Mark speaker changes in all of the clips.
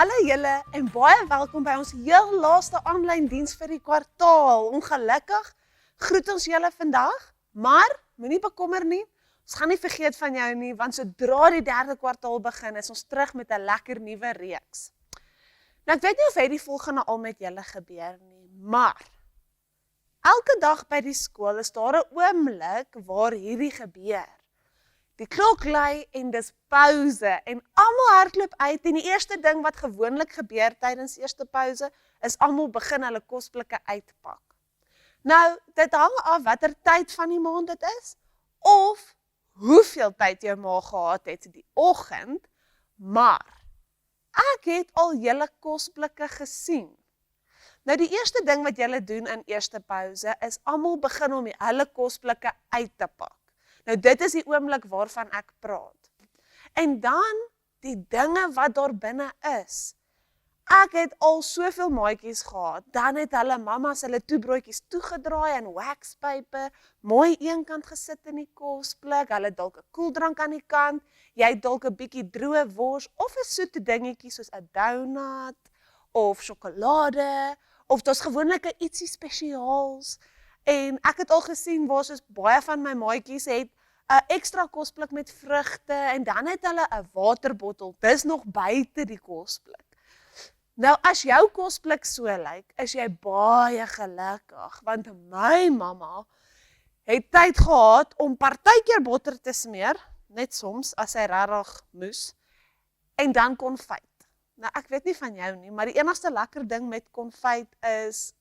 Speaker 1: Hallo julle en baie welkom by ons heel laaste aanlyn diens vir die kwartaal. Ongelukkig groet ons julle vandag, maar moenie bekommer nie. Ons gaan nie vergeet van jou nie, want sodra die derde kwartaal begin, is ons terug met 'n lekker nuwe reeks. Nou ek weet nie of die volgende al met julle gebeur nie, maar elke dag by die skool is daar 'n oomblik waar hierdie gebeur. Die klok lui en dis pouse en almal hardloop uit en die eerste ding wat gewoonlik gebeur tydens eerste pouse is almal begin hulle kosblikke uitpak. Nou, dit hang af watter tyd van die maand dit is of hoeveel tyd jou ma gehad het die oggend, maar ek het al julle kosblikke gesien. Nou die eerste ding wat julle doen in eerste pouse is almal begin om hulle kosblikke uit te pak. Nou dit is die oomblik waarvan ek praat. En dan die dinge wat daar binne is. Ek het al soveel maatjies gehad, dan het hulle mamas hulle toebroodjies toegedraai in waxpaper, mooi eenkant gesit in die kosblik, hulle dalk 'n koeldrank aan die kant, jy dalk 'n bietjie droë wors of 'n soete dingetjie soos 'n donut of sjokolade of daar's gewoonlik ietsie spesiaals. En ek het al gesien waar soos baie van my maatjies het 'n ekstra kosblik met vrugte en dan het hulle 'n waterbottel. Dis nog buite die kosblik. Nou as jou kosblik so lyk, is jy baie gelukkig want my mamma het tyd gehad om partykeer botter te smeer, net soms as sy regtig moes, en dan konfyt. Nou ek weet nie van jou nie, maar die enigste lekker ding met konfyt is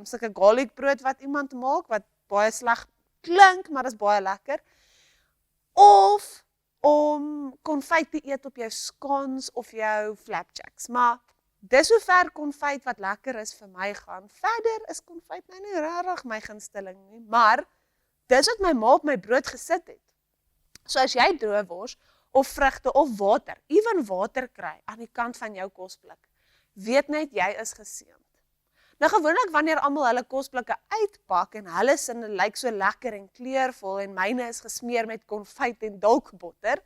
Speaker 1: sulke garlic brood wat iemand maak, wat baie sleg klink, maar is baie lekker. Of om konfyt te eet op jou scones of jou flapjacks. Maar dis hoe ver konfyt wat lekker is vir my gaan. Verder is konfyt nou nie regtig my gunsteling nie, maar dis wat my ma op my brood gesit het. So as jy droë wors of vrugte of water, ewen water kry aan die kant van jou kosblik, weet net jy is geseënd. Nou gewoonlik wanneer almal hulle kosblikke uitpak en hulle sinne lyk so lekker en kleurvol en myne is gesmeer met konfyt en dalk botter,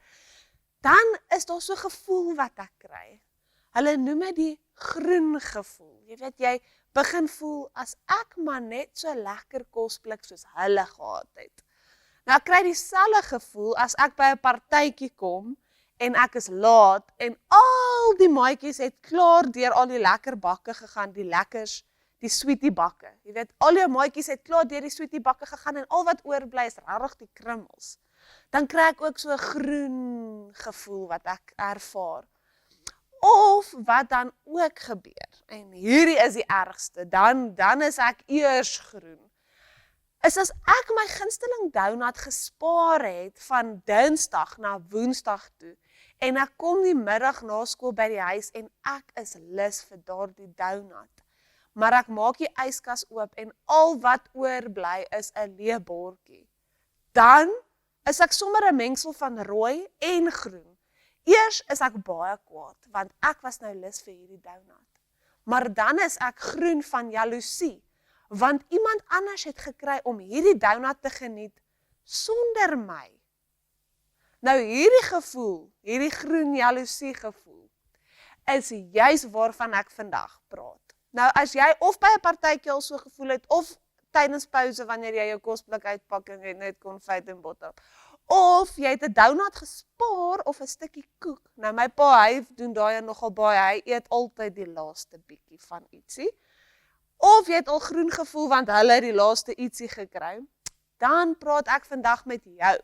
Speaker 1: dan is daar so 'n gevoel wat ek kry. Hulle noem dit die groen gevoel. Jy weet, jy begin voel as ek maar net so lekker kosblik soos hulle gehad het. Nou ek kry dieselfde gevoel as ek by 'n partytjie kom en ek is laat en al die maatjies het klaar deur al die lekker bakke gegaan, die lekkers, die sweetie bakke. Jy weet, al jou maatjies het klaar deur die sweetie bakke gegaan en al wat oorbly is regtig die krummels. Dan kry ek ook so 'n groen gevoel wat ek ervaar. Of wat dan ook gebeur, en hierdie is die ergste, dan is ek eers groen, is as ek my gunsteling donut gespaar het van Dinsdag na Woensdag toe, en ek kom die middag na skool by die huis en ek is lus vir daardie donut. Maar ek maak die yskas oop en al wat oorbly is 'n leë bordjie. Dan is ek sommer 'n mengsel van rooi en groen. Eers is ek baie kwaad, want ek was nou lus vir hierdie donut. Maar dan is ek groen van jaloesie, want iemand anders het gekry om hierdie donut te geniet sonder my. Nou hierdie gevoel, hierdie groen jaloesie gevoel, is juis waarvan ek vandag praat. Nou as jy of by 'n partytjie al so gevoel het, of tydens pouse wanneer jy jou kosblik uitpak en jy net konfyt en botter, of jy het 'n donut gespaar of 'n stukkie koek. Nou my pa, hy doen daai nogal baie, hy eet altyd die laaste bietjie van ietsie. Of jy het al groen gevoel want hulle het die laaste ietsie gekry. Dan praat ek vandag met jou.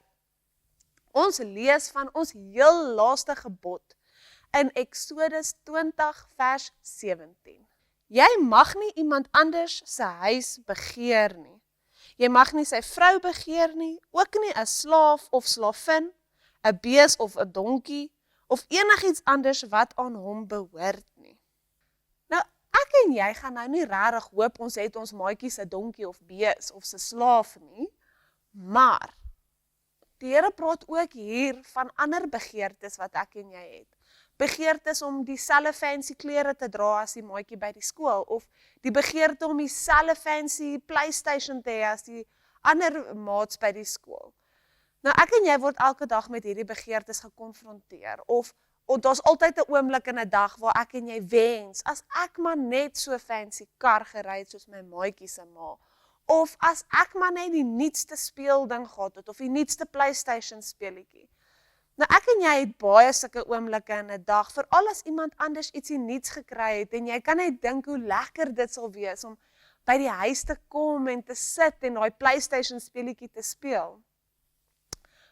Speaker 1: Ons lees van ons heel laaste gebod in Eksodus 20 vers 17. Jy mag nie iemand anders se huis begeer nie. Jy mag nie sy vrou begeer nie, ook nie 'n slaaf of slavin, 'n bees of 'n donkie, of enigiets anders wat aan hom behoort nie. Nou, ek en jy gaan nou nie regtig hoop ons het ons maatjie se donkie of bees of se slaaf nie, maar die Here praat ook hier van ander begeertes wat ek en jy het. Begeertes om dieselfde fancy klere te dra as die maatjie by die skool, of die begeerte om dieselfde fancy PlayStation te hê as die ander maats by die skool. Nou ek en jy word elke dag met hierdie begeertes gekonfronteer, of Daar's altyd 'n oomblik in 'n dag waar ek en jy wens, as ek maar net so fancy kar gery het soos my maatjie se ma, of as ek maar net die nuutste speelding gehad het, of die nuutste PlayStation speletjie. Nou ek en jy het baie sulke oomblikke in 'n dag, veral as iemand anders ietsie nuuts gekry het, en jy kan net dink hoe lekker dit sal wees om by die huis te kom en te sit en daai PlayStation speletjie te speel.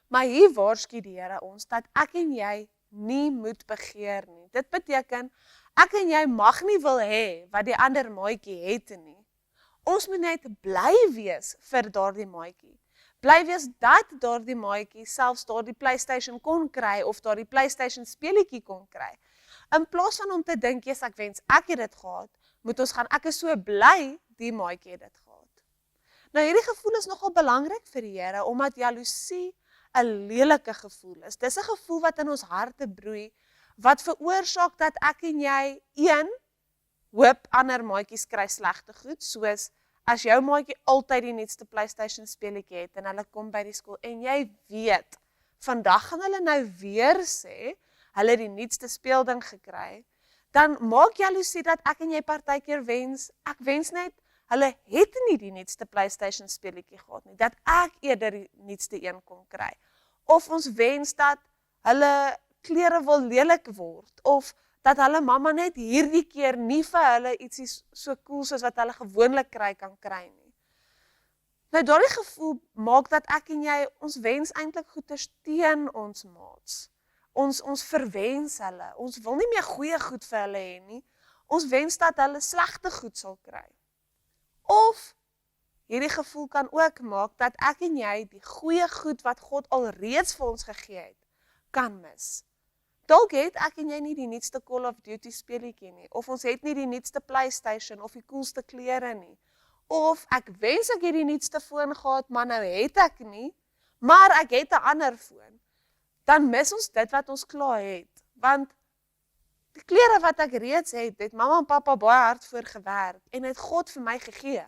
Speaker 1: Maar hier waarsku die Here ons dat ek en jy nie moet begeer nie. Dit beteken, ek en jy mag nie wil hê wat die ander maatjie het nie. Ons moet net bly wees vir daardie maatjie. Bly wees dat daardie maatjie selfs daardie PlayStation kon kry of daardie PlayStation speletjie kon kry. In plaas van om te dink, yes, ek wens ek het dit gehad, moet ons gaan, ek is so bly die maatjie het dit gehad. Nou hierdie gevoel is nogal belangrik vir die Here, omdat jaloesie 'n lelike gevoel is. Dis 'n gevoel wat in ons harte broei, wat veroorsaak dat ek en jy hoop ander maatjies kry slegte goed, soos as jou maatjie altyd die nuutste PlayStation speletjie het en hulle kom by die skool en jy weet, vandag gaan hulle nou weer sê, hulle het die nuutste speelding gekry, dan maak jaloesie dat ek en jy partykeer wens, ek wens net, hulle het nie die nuutste PlayStation speletjie gehad nie, dat ek eerder die nuutste een kon kry. Of ons wens dat hulle klere wil lelik word, of dat hulle mamma net hierdie keer nie vir hulle ietsie so cool soos wat hulle gewoonlik kry kan kry nie. Nou daardie gevoel maak dat ek en jy, ons wens eintlik goeders teen ons maats. Ons verwens hulle, ons wil nie meer goeie goed vir hulle hê nie, ons wens dat hulle slegte goed sal kry. Of hierdie gevoel kan ook maak dat ek en jy die goeie goed wat God alreeds vir ons gegee het, kan mis. Dalk het ek en jy nie die nuutste Call of Duty speletjie nie, of ons het nie die nuutste PlayStation of die coolste klere nie. Of ek wens ek het die nuutste foon gehad, maar nou het ek nie, maar ek het 'n ander foon. Dan mis ons dit wat ons klaar het, want die klere wat ek reeds het mamma en pappa baie hard voor gewerk en het God vir my gegee.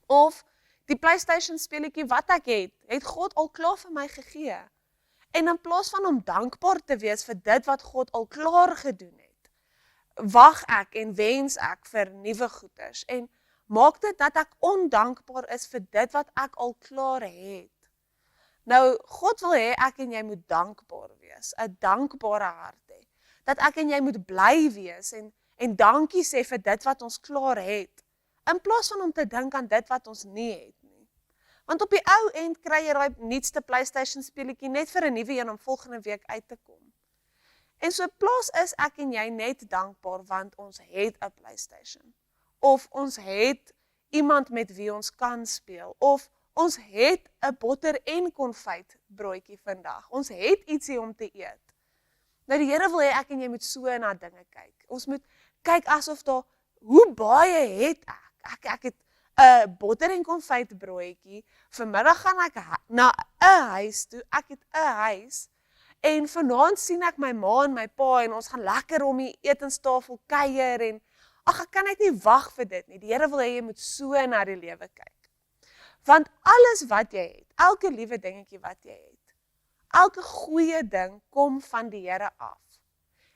Speaker 1: Of die PlayStation speletjie wat ek het God al klaar vir my gegee. En in plaas van om dankbaar te wees vir dit wat God al klaar gedoen het, wag ek en wens ek vir nuwe goeders en maak dit dat ek ondankbaar is vir dit wat ek al klaar het. Nou, God wil hê ek en jy moet dankbaar wees, 'n dankbare hart hê. Dat ek en jy moet bly wees en dankie sê vir dit wat ons klaar het, in plaas van om te dink aan dit wat ons nie het nie. Want op die ou end kry jy daai nuutste PlayStation speletjie net vir 'n nuwe een om volgende week uit te kom. En so plaas is ek en jy net dankbaar want ons het 'n PlayStation. Of ons het iemand met wie ons kan speel. Of ons het 'n botter en konfyt broodjie vandag. Ons het ietsie om te eet. Nou die Here wil hê ek en jy moet so na dinge kyk. Ons moet kyk asof daar, hoe baie het ek? Ek het 'n botter en konfyt broodjie. Vanmiddag gaan ek na 'n huis toe. Ek het 'n huis. En vanaand sien ek my ma en my pa en ons gaan lekker om die etenstafel kuier en ag, ek kan net nie wag vir dit nie. Die Here wil hê jy moet so na die lewe kyk. Want alles wat jy het, elke liewe dingetjie wat jy het, elke goeie ding kom van die Here af.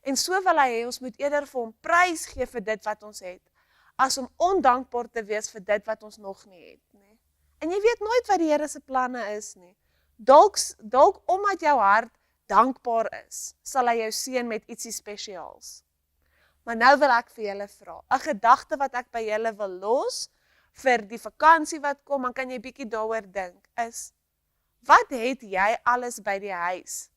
Speaker 1: En so wil hy hê ons moet eerder vir hom prys gee vir dit wat ons het, as om ondankbaar te wees vir dit wat ons nog nie het nie. En jy weet nooit wat die Here se planne is nie. Dalk omdat jou hart dankbaar is, sal hy jou seën met ietsie spesiaals. Maar nou wil ek vir julle vra, 'n gedagte wat ek by julle wil los vir die vakansie wat kom, dan kan jy bietjie daaroor dink, is, wat het jy alles by die huis,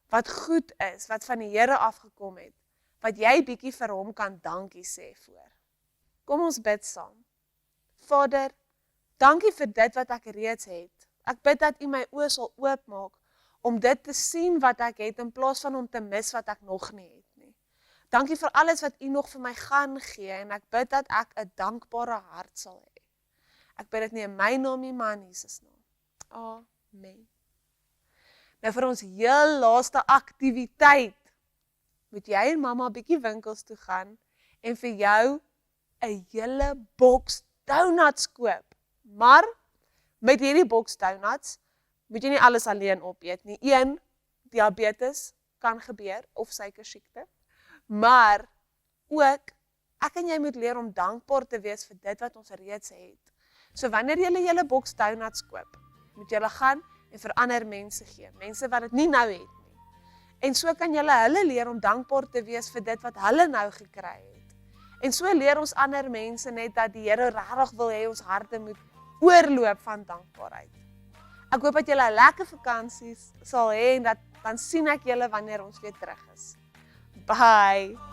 Speaker 1: wat goed is, wat van die Here afgekom het, wat jy bietjie vir hom kan dankie sê voor. Kom ons bid saam. Vader, dankie vir dit wat ek reeds het. Ek bid dat U my oë sal oopmaak, om dit te sien wat ek het, in plaas van om te mis wat ek nog nie het nie. Dankie vir alles wat U nog vir my gaan gee, en ek bid dat ek 'n dankbare hart sal hê. Ek bid dit nie in my naam nie, maar in Jesus naam. Amen. Nou vir ons heel laaste aktiwiteit, moet jy en mamma 'n bietjie winkels toe gaan, en vir jou 'n hele boks donuts koop. Maar, met hierdie boks donuts, moet jy nie alles alleen opeet nie. 1, diabetes kan gebeur, of suikersiekte. Maar ook, ek en jy moet leer om dankbaar te wees vir dit wat ons reeds het. So wanneer jy julle boks donuts koop, moet julle gaan en vir ander mense gee, mense wat dit nie nou het nie. En so kan julle hulle leer om dankbaar te wees vir dit wat hulle nou gekry het. En so leer ons ander mense net dat die Here regtig wil hê ons harte moet oorloop van dankbaarheid. Ek hoop dat julle 'n lekker vakansie sal hê en dan sien ek julle wanneer ons weer terug is. Bye!